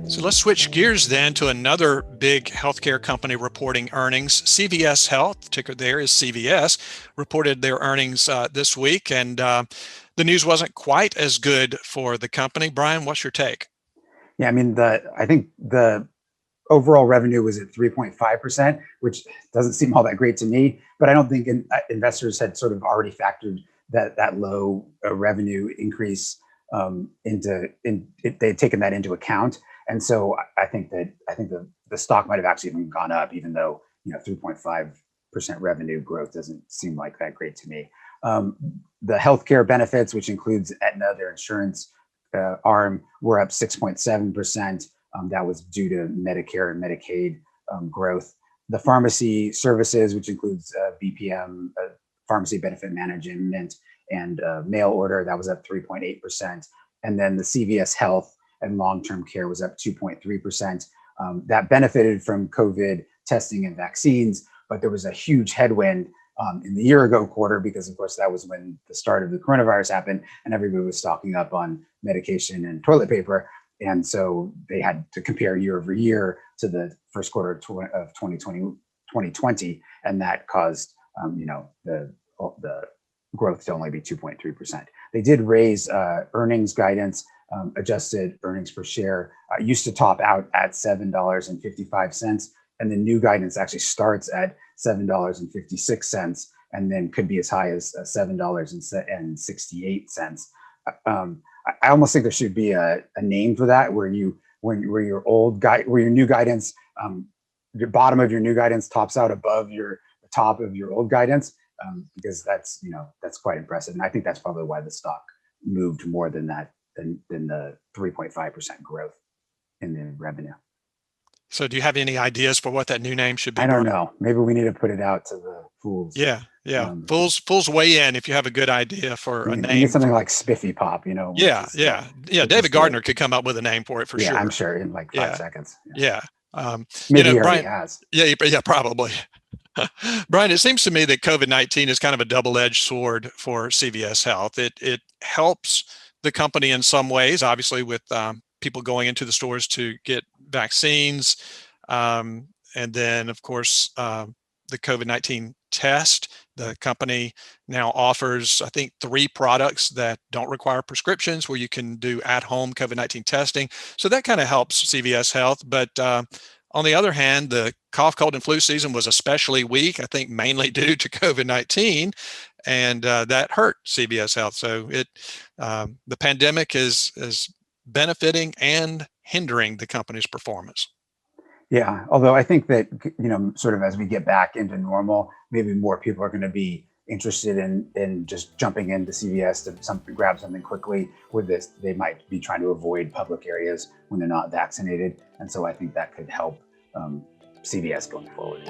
So let's switch gears then to another big healthcare company reporting earnings. CVS Health, ticker there is CVS, reported their earnings this week, and the news wasn't quite as good for the company. Brian, what's your take? Yeah, I mean, I think the overall revenue was at 3.5%, which doesn't seem all that great to me. But I don't think investors had sort of already factored that low revenue increase they had taken that into account. And so I think the stock might have actually even gone up, even though 3.5% revenue growth doesn't seem like that great to me. The healthcare benefits, which includes Aetna, their insurance arm, were up 6.7%. That was due to Medicare and Medicaid growth. The pharmacy services, which includes BPM, pharmacy benefit management, and mail order, that was up 3.8%. And then the CVS Health and long-term care was up 2.3%. That benefited from COVID testing and vaccines, but there was a huge headwind in the year ago quarter, because of course that was when the start of the coronavirus happened and everybody was stocking up on medication and toilet paper. And so they had to compare year over year to the first quarter of 2020, and that caused the growth to only be 2.3%. They did raise earnings guidance. Adjusted earnings per share used to top out at $7.55, and the new guidance actually starts at $7.56, and then could be as high as $7.68. I almost think there should be a name for that, where your new guidance, the bottom of your new guidance tops out above the top of your old guidance, because that's quite impressive, and I think that's probably why the stock moved more than that than the 3.5% growth in the revenue. So do you have any ideas for what that new name should be? I don't know. Maybe we need to put it out to the fools. Yeah. Fools weigh in if you have a good idea for a name. Need something like Spiffy Pop, Yeah. David Gardner could come up with a name for it for sure. Yeah, I'm sure in like 5 seconds. Yeah. Maybe he already Brian has. Yeah, probably. Brian, it seems to me that COVID-19 is kind of a double-edged sword for CVS Health. It helps the company in some ways, obviously, with people going into the stores to get vaccines. And then, of course, the COVID-19 test. The company now offers, I think, 3 products that don't require prescriptions, where you can do at-home COVID-19 testing. So that kind of helps CVS Health. But on the other hand, the cough, cold, and flu season was especially weak, I think mainly due to COVID-19, and that hurt CVS Health. So the pandemic is benefiting and hindering the company's performance. Yeah, although I think that, sort of as we get back into normal, maybe more people are going to be interested in just jumping into CVS to grab something quickly. With this, they might be trying to avoid public areas when they're not vaccinated. And so I think that could help CVS going forward.